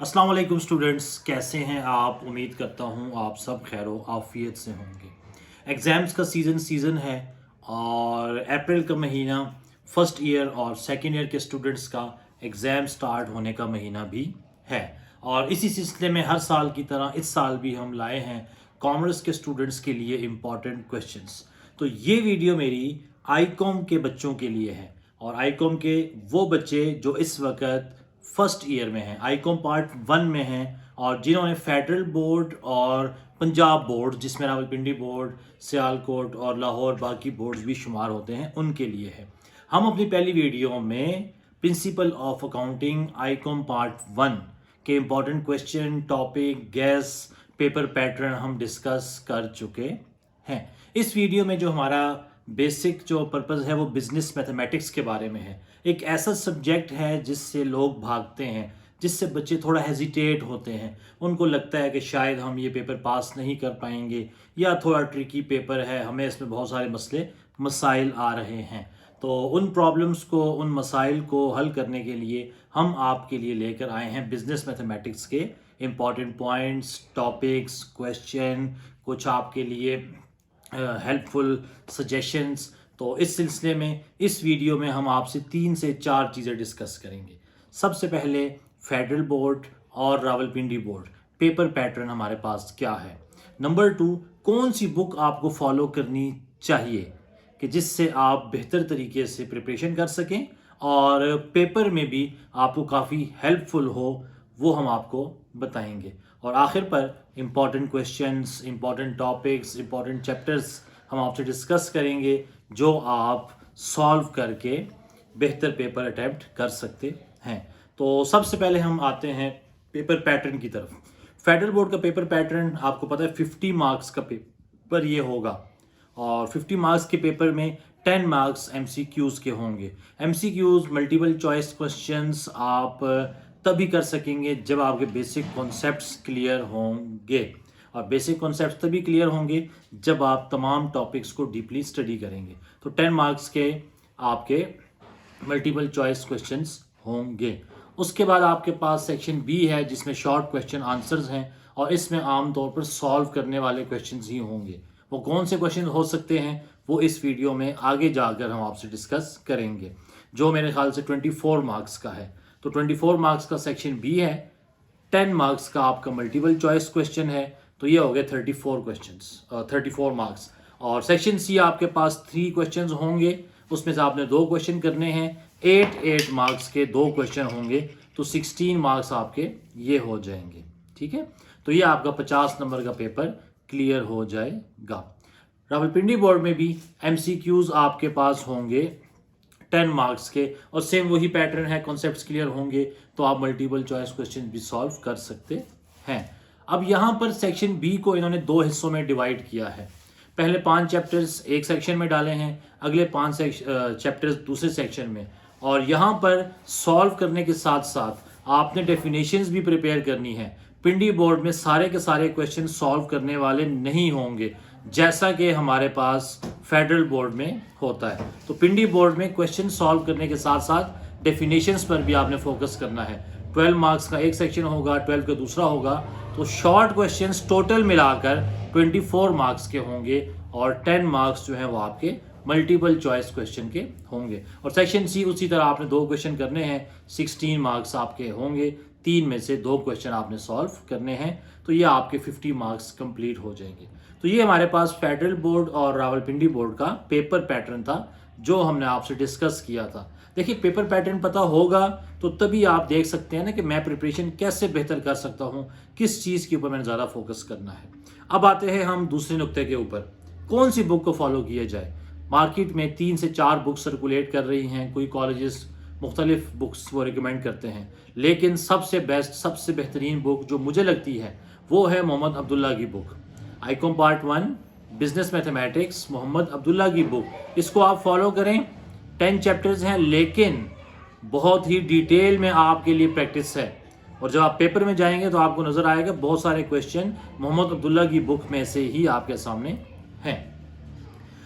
अस्सलाम वालेकुम स्टूडेंट्स, कैसे हैं आप। उम्मीद करता हूँ आप सब खैरो आफियत से होंगे। एग्ज़ाम्स का सीज़न है और अप्रैल का महीना फर्स्ट ईयर और सेकेंड ईयर के स्टूडेंट्स का एग्ज़ाम स्टार्ट होने का महीना भी है। और इसी सिलसिले में हर साल की तरह इस साल भी हम लाए हैं कॉमर्स के स्टूडेंट्स के लिए इम्पॉर्टेंट क्वेश्चंस। तो ये वीडियो मेरी आईकॉम के बच्चों के लिए है और आईकॉम के वो बच्चे जो इस वक्त फर्स्ट ईयर में हैं, आईकॉम पार्ट 1 में हैं और जिन्होंने फेडरल बोर्ड और पंजाब बोर्ड जिसमें रावलपिंडी बोर्ड, सियालकोट और लाहौर बाकी बोर्ड्स भी शुमार होते हैं, उनके लिए है। हम अपनी पहली वीडियो में principle of accounting Icom part 1 के important question, topic, gas, paper pattern हम डिस्कस कर चुके हैं। इस वीडियो में जो हमारा बेसिक जो पर्पस है वो बिजनेस मैथमेटिक्स के बारे में है। एक ऐसा सब्जेक्ट है जिससे लोग भागते हैं, जिससे बच्चे थोड़ा हेजिटेट होते हैं, उनको लगता है कि शायद हम ये पेपर पास नहीं कर पाएंगे या थोड़ा ट्रिकी पेपर है, हमें इसमें बहुत सारे मसाइल आ रहे हैं। तो उन प्रॉब्लम्स को, उन मसाइल को हल करने के लिए हम आपके लिए लेकर आए हैं बिजनेस मैथमेटिक्स के इम्पॉर्टेंट पॉइंट्स, टॉपिक्स, क्वेश्चन, कुछ आपके लिए हेल्पफुल सजेशंस। तो इस सिलसिले में इस वीडियो में हम आपसे 3 से 4 चीज़ें डिस्कस करेंगे। सबसे पहले फेडरल बोर्ड और रावलपिंडी बोर्ड पेपर पैटर्न हमारे पास क्या है। नंबर 2, कौन सी बुक आपको फॉलो करनी चाहिए कि जिससे आप बेहतर तरीके से प्रिपरेशन कर सकें और पेपर में भी आपको काफ़ी हेल्पफुल हो, वो हम आपको बताएंगे। और आखिर पर important questions, important topics, important chapters हम आपसे डिस्कस करेंगे जो आप सॉल्व करके बेहतर पेपर अटैम्प्ट कर सकते हैं। तो सबसे पहले हम आते हैं पेपर पैटर्न की तरफ। फेडरल बोर्ड का पेपर पैटर्न आपको पता है 50 मार्क्स का पेपर ये होगा और 50 मार्क्स के पेपर में 10 मार्क्स एमसीक्यूज के होंगे। एमसीक्यूज मल्टीपल चॉइस क्वेश्चंस आप तभी कर सकेंगे जब आपके बेसिक कॉन्सेप्ट्स क्लियर होंगे और बेसिक कॉन्सेप्ट्स तभी क्लियर होंगे जब आप तमाम टॉपिक्स को डीपली स्टडी करेंगे। तो 10 मार्क्स के आपके मल्टीपल चॉइस क्वेश्चंस होंगे। उसके बाद आपके पास सेक्शन बी है जिसमें शॉर्ट क्वेश्चन आंसर्स हैं और इसमें आमतौर पर सॉल्व करने वाले क्वेश्चंस ही होंगे। वो कौन से क्वेश्चन हो सकते हैं वो इस वीडियो में आगे जाकर हम आपसे डिस्कस करेंगे, जो मेरे ख्याल से 24 मार्क्स का है। तो 24 मार्क्स का सेक्शन बी है, 10 मार्क्स का आपका मल्टीपल चॉइस क्वेश्चन है, तो ये हो गए 34 मार्क्स। और सेक्शन सी आपके पास 3 क्वेश्चन होंगे, उसमें से आपने 2 क्वेश्चन करने हैं, 8 मार्क्स के 2 क्वेश्चन होंगे, तो 16 मार्क्स आपके ये हो जाएंगे। ठीक है, तो ये आपका 50 नंबर का पेपर क्लियर हो जाएगा। रावलपिंडी बोर्ड में भी एमसीक्यूज आपके पास होंगे 10 मार्क्स के और सेम वही पैटर्न है, कॉन्सेप्ट्स क्लियर होंगे तो आप मल्टीपल चॉइस क्वेश्चन भी सॉल्व कर सकते हैं। अब यहाँ पर सेक्शन बी को इन्होंने 2 हिस्सों में डिवाइड किया है। पहले 5 चैप्टर्स एक सेक्शन में डाले हैं, अगले 5 चैप्टर्स दूसरे सेक्शन में। और यहाँ पर सॉल्व करने के साथ साथ आपने डेफिनेशंस भी प्रिपेयर करनी है। पिंडी बोर्ड में सारे के सारे क्वेश्चन सॉल्व करने वाले नहीं होंगे जैसा कि हमारे पास फेडरल बोर्ड में होता है। तो पिंडी बोर्ड में क्वेश्चन सॉल्व करने के साथ साथ डेफिनेशंस पर भी आपने फोकस करना है। 12 मार्क्स का एक सेक्शन होगा, 12 का दूसरा होगा, तो शॉर्ट क्वेश्चंस टोटल मिलाकर 24 मार्क्स के होंगे और 10 मार्क्स जो हैं वो आपके मल्टीपल चॉइस क्वेश्चन के होंगे। और सेक्शन सी उसी तरह आपने 2 क्वेश्चन करने हैं, 16 मार्क्स आपके होंगे, 3 में से 2 क्वेश्चन आपने सॉल्व करने हैं, तो ये आपके 50 मार्क्स कंप्लीट हो जाएंगे। तो ये हमारे पास फेडरल बोर्ड और रावलपिंडी बोर्ड का पेपर पैटर्न था जो हमने आपसे डिस्कस किया था। देखिए, पेपर पैटर्न पता होगा तो तभी आप देख सकते हैं ना कि मैं प्रिपरेशन कैसे बेहतर कर सकता हूँ, किस चीज़ के ऊपर मैंने ज़्यादा फोकस करना है। अब आते हैं हम दूसरे नुक्ते के ऊपर, कौन सी बुक को फॉलो किया जाए। मार्केट में 3 से 4 बुक्स सर्कुलेट कर रही हैं, कोई कॉलेजेस मुख्तलिफ बुक्स वो रिकमेंड करते हैं, लेकिन सबसे बेस्ट, सबसे बेहतरीन बुक जो मुझे लगती है वो है मोहम्मद अब्दुल्ला की book, ICom part 1 business mathematics, Mohammad Abdullah की बुक। इसको आप फॉलो करें। 10 चैप्टर्स हैं लेकिन बहुत ही डिटेल में आपके लिए प्रैक्टिस है और जब आप पेपर में जाएंगे तो आपको नजर आएगा बहुत सारे क्वेश्चन मोहम्मद अब्दुल्ला की बुक में से ही आपके सामने हैं।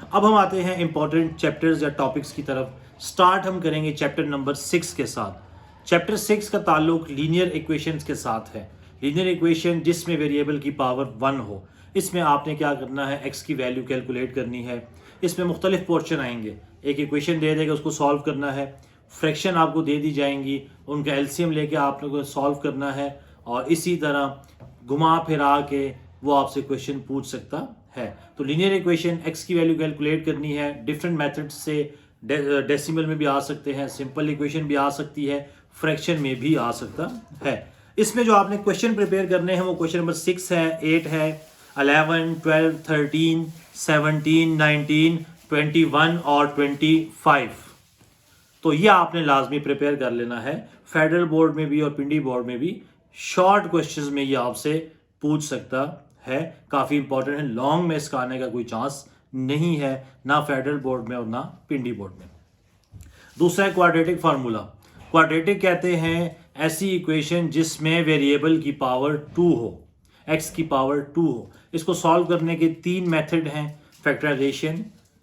अब हम आते हैं इंपॉर्टेंट चैप्टर्स या टॉपिक्स की तरफ। स्टार्ट हम करेंगे चैप्टर नंबर 6 के साथ। चैप्टर 6 का ताल्लुक लीनियर इक्वेशंस के साथ है। लीनियर इक्वेशन जिसमें वेरिएबल की पावर 1 हो, इसमें आपने क्या करना है, x की वैल्यू कैलकुलेट करनी है। इसमें मुख्तलिफ पोर्शन आएंगे, एक इक्वेशन दे देगा उसको सॉल्व करना है, फ्रैक्शन आपको दे दी जाएंगी, उनका एलसीएम लेके आप लोगों को सॉल्व करना है, और इसी तरह घुमा फिरा के वो आपसे क्वेश्चन पूछ सकता है। तो लीनियर इक्वेशन x की वैल्यू कैलकुलेट करनी है, डिफरेंट मेथड से डेसिमल में भी आ सकते हैं, सिंपल इक्वेशन भी आ सकती है, फ्रैक्शन में भी आ सकता है। इसमें जो आपने क्वेश्चन प्रिपेयर करने हैं वो क्वेश्चन नंबर 6 है, 8 है, 11, 12, 13, 17, 19, 21 और 25। तो ये आपने लाजमी प्रिपेयर कर लेना है। फेडरल बोर्ड में भी और पिंडी बोर्ड में भी शॉर्ट क्वेश्चंस में ये आपसे पूछ सकता है, काफ़ी इंपॉर्टेंट है। लॉन्ग में इसका आने का कोई चांस नहीं है, ना फेडरल बोर्ड में और ना पिंडी बोर्ड में। दूसरा है क्वाड्रेटिक फार्मूला। क्वाड्रेटिक कहते हैं ऐसी इक्वेशन जिसमें वेरिएबल की पावर 2 हो, x की पावर 2 हो। इसको सॉल्व करने के 3 मेथड हैं, फैक्टराइजेशन,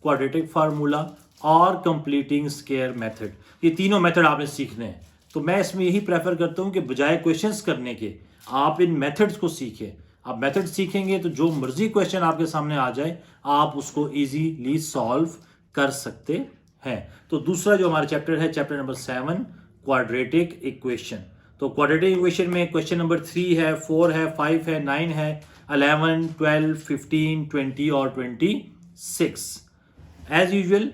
क्वाड्रेटिक फार्मूला और कंप्लीटिंग स्क्वायर मेथड। ये तीनों मेथड आपने सीखने हैं। तो मैं इसमें यही प्रेफर करता हूँ कि बजाय क्वेश्चंस करने के आप इन मेथड्स को सीखें। आप मेथड सीखेंगे तो जो मर्जी क्वेश्चन आपके सामने आ जाए आप उसको इजीली सॉल्व कर सकते हैं। तो दूसरा जो हमारा चैप्टर है, चैप्टर नंबर 7, क्वाड्रेटिक इक्वेशन। तो क्वाड्रेटिक इक्वेशन में क्वेश्चन नंबर 3 है, 4 है, 5 है, 9 है, 11, 12, 15, 20 और 26। एज यूजुअल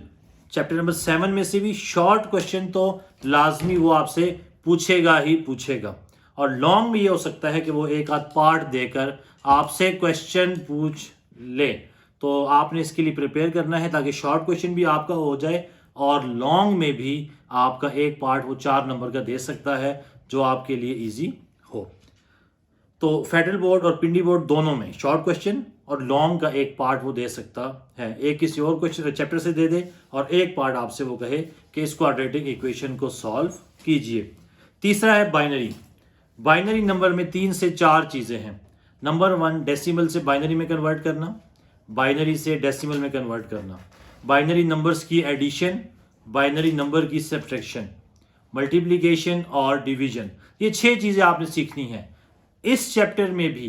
चैप्टर नंबर 7 में से भी शॉर्ट क्वेश्चन तो लाजमी वो आपसे पूछेगा ही पूछेगा, और लॉन्ग में ये हो सकता है कि वो एक आध पार्ट देकर आपसे क्वेश्चन पूछ ले। तो आपने इसके लिए प्रिपेयर करना है ताकि शॉर्ट क्वेश्चन भी आपका हो जाए और लॉन्ग में भी आपका एक पार्ट वो 4 नंबर का दे सकता है जो आपके लिए इजी हो। तो फेडरल बोर्ड और पिंडी बोर्ड दोनों में शॉर्ट क्वेश्चन और लॉन्ग का एक पार्ट वो दे सकता है। एक किसी और क्वेश्चन चैप्टर से दे दे और एक पार्ट आपसे वो कहे कि इस क्वाड्रेटिक इक्वेशन को सॉल्व कीजिए। तीसरा है बाइनरी। बाइनरी नंबर में 3 से 4 चीज़ें हैं। नंबर 1, डेसिमल से बाइनरी में कन्वर्ट करना, बाइनरी से डेसिमल में कन्वर्ट करना, बाइनरी नंबर्स की एडिशन, बाइनरी नंबर की सब्ट्रैक्शन, मल्टीप्लिकेशन और डिवीजन। ये 6 चीज़ें आपने सीखनी है। इस चैप्टर में भी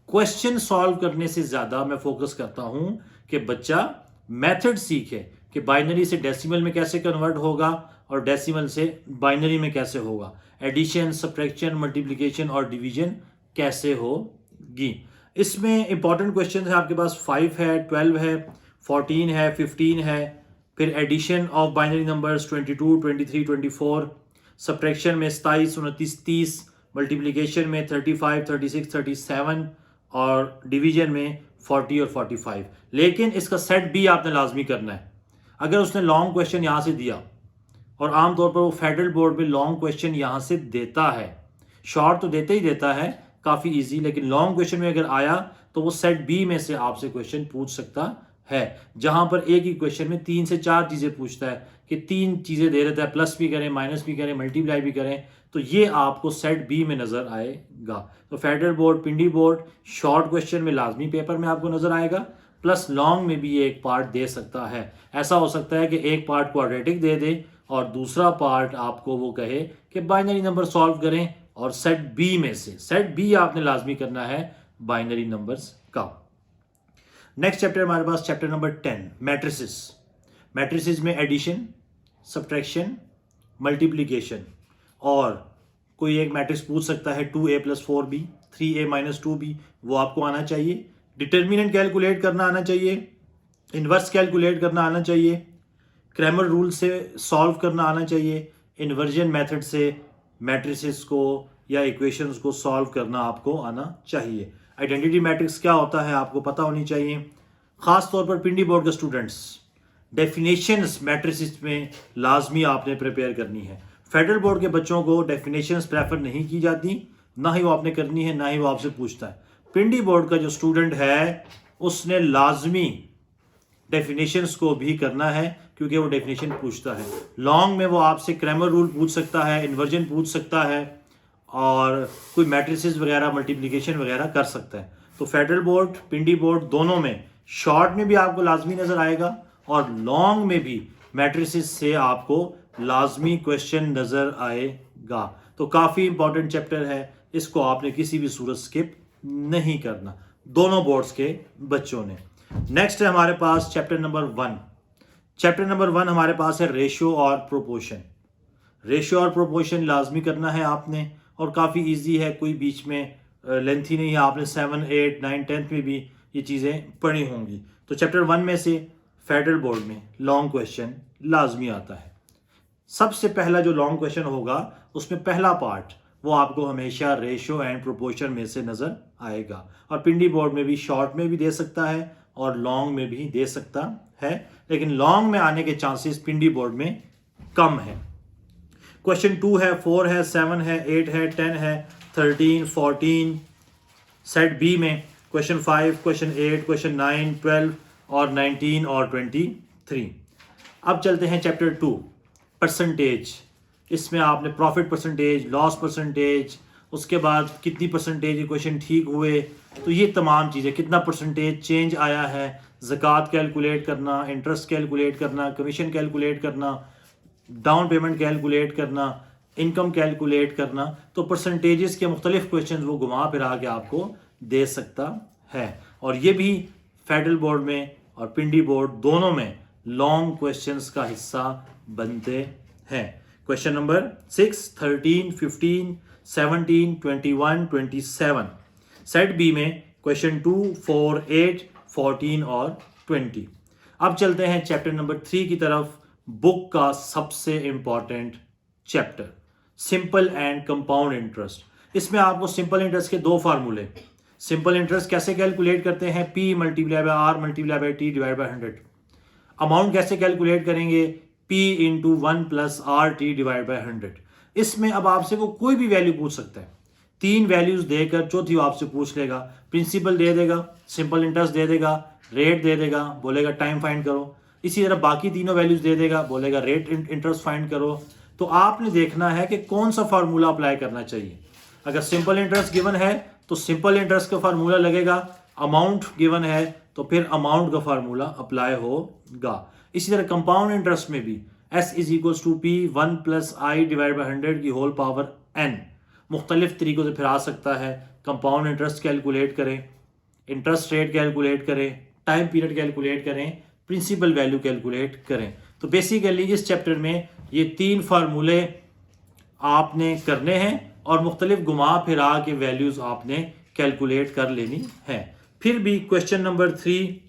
क्वेश्चन सॉल्व करने से ज़्यादा मैं फोकस करता हूं कि बच्चा मेथड सीखे कि बाइनरी से डेसिमल में कैसे कन्वर्ट होगा और डेसिमल से बाइनरी में कैसे होगा, एडिशन, सब्ट्रैक्शन, मल्टीप्लिकेशन और डिवीजन कैसे होगी। इसमें इंपॉर्टेंट क्वेश्चन है आपके पास 5 है, 12 है, 14 है, 15 है, फिर addition of binary numbers 22, 23, 24, subtraction में 27, 29, 30, मल्टीप्लिकेशन में 35, 36, 37 और डिवीजन में 40 और 45। लेकिन इसका सेट भी आपने लाजमी करना है। अगर उसने लॉन्ग क्वेश्चन यहाँ से दिया, और आमतौर पर वो फेडरल बोर्ड में लॉन्ग क्वेश्चन यहाँ से देता है, शॉर्ट तो देते ही देता है काफ़ी इजी, लेकिन लॉन्ग क्वेश्चन में अगर आया तो वो सेट बी में से आपसे क्वेश्चन पूछ सकता है, जहां पर एक ही क्वेश्चन में 3 से 4 चीज़ें पूछता है कि 3 चीज़ें दे देता है, प्लस भी करें, माइनस भी करें, मल्टीप्लाई भी करें, तो ये आपको सेट बी में नज़र आएगा। तो फेडरल बोर्ड, पिंडी बोर्ड शॉर्ट क्वेश्चन में लाजमी पेपर में आपको नज़र आएगा, प्लस लॉन्ग में भी ये एक पार्ट दे सकता है। ऐसा हो सकता है कि एक पार्ट क्वाड्रेटिक दे दे और दूसरा पार्ट आपको वो कहे कि बाइनरी नंबर सॉल्व करें, और सेट बी में से सेट बी आपने लाजमी करना है बाइनरी नंबर्स का। नेक्स्ट चैप्टर हमारे पास चैप्टर नंबर 10, मैट्रिसेस। मैट्रिसेस में एडिशन, सब्ट्रैक्शन, मल्टीप्लिकेशन, और कोई एक मैट्रिक्स पूछ सकता है 2a + 4b, 3a - 2b, वो आपको आना चाहिए। डिटर्मिनेंट कैलकुलेट करना आना चाहिए, इन्वर्स कैलकुलेट करना आना चाहिए, क्रैमर रूल से सॉल्व करना आना चाहिए, इन्वर्जन मेथड से मैट्रिसेस को या इक्वेशंस को सॉल्व करना आपको आना चाहिए। आइडेंटिटी मैट्रिक्स क्या होता है आपको पता होनी चाहिए। ख़ास तौर पर पिंडी बोर्ड के स्टूडेंट्स, डेफिनेशंस मैट्रिसेस में लाजमी आपने प्रिपेयर करनी है। फेडरल बोर्ड के बच्चों को डेफिनेशंस प्रेफर नहीं की जाती, ना ही वो आपने करनी है, ना ही वो आपसे पूछता है। पिंडी बोर्ड का जो स्टूडेंट है उसने लाजमी डेफिनेशंस को भी करना है, क्योंकि वो डेफिनेशन पूछता है। लॉन्ग में वो आपसे क्रैमर रूल पूछ सकता है, इन्वर्जन पूछ सकता है, और कोई मैट्रिसेस वगैरह, मल्टीप्लिकेशन वगैरह कर सकता है। तो फेडरल बोर्ड, पिंडी बोर्ड दोनों में शॉर्ट में भी आपको लाजमी नज़र आएगा और लॉन्ग में भी मैट्रिसेस से आपको लाजमी क्वेश्चन नज़र आएगा। तो काफ़ी इंपॉर्टेंट चैप्टर है, इसको आपने किसी भी सूरत स्किप नहीं करना, दोनों बोर्ड्स के बच्चों ने। नेक्स्ट है हमारे पास चैप्टर नंबर 1। चैप्टर नंबर 1 हमारे पास है रेशियो और प्रोपोर्शन। रेशियो और प्रोपोर्शन लाजमी करना है आपने, और काफ़ी इजी है, कोई बीच में लेंथी नहीं है, आपने 7, 8, 9, 10 में भी ये चीज़ें पढ़ी होंगी। तो चैप्टर 1 में से फेडरल बोर्ड में लॉन्ग क्वेश्चन लाजमी आता है। सबसे पहला जो लॉन्ग क्वेश्चन होगा उसमें पहला पार्ट वो आपको हमेशा रेशियो एंड प्रोपोर्शन में से नज़र आएगा, और पिंडी बोर्ड में भी शॉर्ट में भी दे सकता है और लॉन्ग में भी दे सकता है, लेकिन लॉन्ग में आने के चांसेस पिंडी बोर्ड में कम है। क्वेश्चन 2 है, 4 है, 7 है, 8 है, 10 है, 13, 14। सेट बी में क्वेश्चन 5, क्वेश्चन 8, क्वेश्चन 9, 12 और 19 और 23। अब चलते हैं चैप्टर 2, परसेंटेज। इसमें आपने प्रॉफिट परसेंटेज, लॉस परसेंटेज, उसके बाद कितनी परसेंटेज क्वेश्चन ठीक हुए, तो ये तमाम चीज़ें, कितना परसेंटेज चेंज आया है, ज़कात कैलकुलेट करना, इंटरेस्ट कैलकुलेट करना, कमीशन कैलकुलेट करना, डाउन पेमेंट कैलकुलेट करना, इनकम कैलकुलेट करना, तो परसेंटेजेस के मुख्तलिफ क्वेश्चन वो घुमा फिरा के आपको दे सकता है। और ये भी फेडरल बोर्ड में और पिंडी बोर्ड दोनों में लॉन्ग क्वेश्चंस का हिस्सा बनते हैं। Question number 6, 13, 15, 17, 21, 27। सेट बी में क्वेश्चन 2, 4, 8, 14 और 20। अब चलते हैं चैप्टर नंबर 3 की तरफ, बुक का सबसे important chapter, simple and compound interest. इसमें आपको सिंपल इंटरेस्ट के 2 फार्मूले, सिंपल इंटरेस्ट कैसे कैलकुलेट करते हैं, P multiply by R multiply by T divide by 100। Amount कैसे कैलकुलेट करेंगे, P into 1 plus RT divide by 100। इसमें अब आपसे वो कोई भी वैल्यू पूछ सकता है, 3 वैल्यूज देकर चौथी वो आपसे पूछ लेगा, प्रिंसिपल दे देगा, सिंपल इंटरेस्ट दे देगा, रेट दे देगा, बोलेगा टाइम फाइंड करो, इसी तरह बाकी तीनों वैल्यूज दे देगा, बोलेगा रेट इंटरेस्ट फाइंड करो। तो आपने देखना है कि कौन सा फार्मूला अप्लाई करना चाहिए। अगर सिंपल इंटरेस्ट गिवन है तो सिंपल इंटरेस्ट का फार्मूला लगेगा, अमाउंट गिवन है तो फिर अमाउंट का फार्मूला अप्लाई होगा। इसी तरह कंपाउंड इंटरेस्ट में भी S is equals to P 1 plus I divide by 100 की होल पावर n। मुख्तलिफ तरीक़ों से फिर आ सकता है, कंपाउंड इंटरेस्ट कैलकुलेट करें, इंटरेस्ट रेट कैलकुलेट करें, टाइम पीरियड कैलकुलेट करें, प्रिंसिपल वैल्यू कैलकुलेट करें। तो बेसिकली इस चैप्टर में ये 3 फार्मूले आपने करने हैं और मुख्तलिफ घुमा फिरा के वैल्यूज़ आपने कैलकुलेट कर लेनी है। फिर भी क्वेश्चन नंबर 3,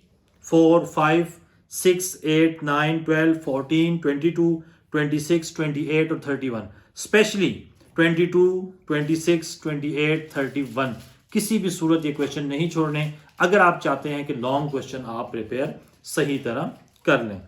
4, 5, 6, 8, 9, 12, 14, 22, 26, 28 और 31, स्पेशली 22, 26, 28, 31, किसी भी सूरत ये क्वेश्चन नहीं छोड़ने अगर आप चाहते हैं कि लॉन्ग क्वेश्चन आप प्रिपेयर सही तरह कर लें।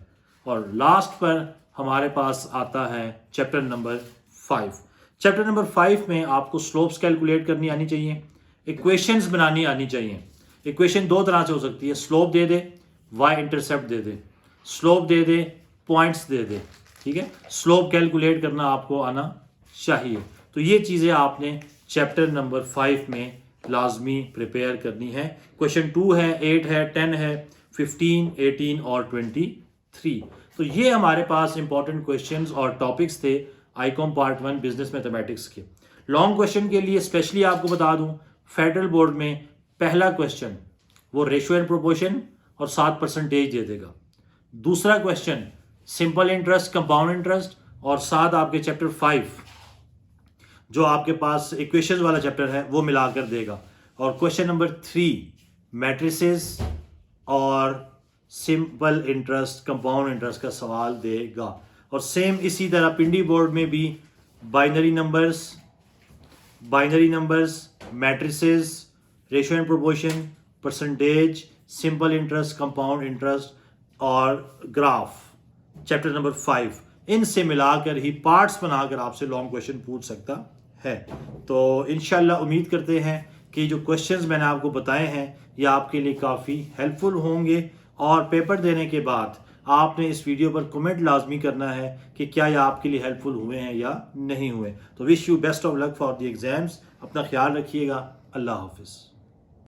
और लास्ट पर हमारे पास आता है चैप्टर नंबर 5। चैप्टर नंबर 5 में आपको स्लोप्स कैलकुलेट करनी आनी चाहिए, इक्वेशंस बनानी आनी चाहिए। इक्वेशन 2 तरह से हो सकती है, स्लोप दे दे, वाई इंटरसेप्ट दे दे, स्लोप दे दे, पॉइंट्स दे दे, ठीक है। स्लोप कैलकुलेट करना आपको आना चाहिए। तो ये चीज़ें आपने चैप्टर नंबर 5 में लाजमी प्रिपेयर करनी है। क्वेश्चन 2 है, 8 है, 10 है, 15, 18 और 23। तो ये हमारे पास इंपॉर्टेंट क्वेश्चंस और टॉपिक्स थे आईकॉम पार्ट 1 बिजनेस मैथमेटिक्स के। लॉन्ग क्वेश्चन के लिए स्पेशली आपको बता दूं, फेडरल बोर्ड में पहला क्वेश्चन वो रेशियो एंड प्रोपोर्शन और 7% दे देगा। दूसरा question simple interest, compound interest और साथ आपके चैप्टर 5 जो आपके पास इक्वेशंस वाला चैप्टर है वो मिलाकर देगा। और क्वेश्चन नंबर 3 मैट्रिसेस और सिंपल इंटरेस्ट, कंपाउंड इंटरेस्ट का सवाल देगा। और सेम इसी तरह पिंडी बोर्ड में भी binary numbers, matrices, ratio and proportion, percentage, simple interest, compound interest और ग्राफ, चैप्टर नंबर 5, इनसे मिलाकर ही पार्ट्स बनाकर आपसे लॉन्ग क्वेश्चन पूछ सकता है। तो इंशाल्लाह उम्मीद करते हैं कि जो क्वेश्चंस मैंने आपको बताए हैं ये आपके लिए काफ़ी हेल्पफुल होंगे। और पेपर देने के बाद आपने इस वीडियो पर कमेंट लाजमी करना है कि क्या ये आपके लिए हेल्पफुल हुए हैं या नहीं हुए। तो wish you best of luck for the exams. अपना ख्याल रखिएगा। अल्लाह हाफिज़।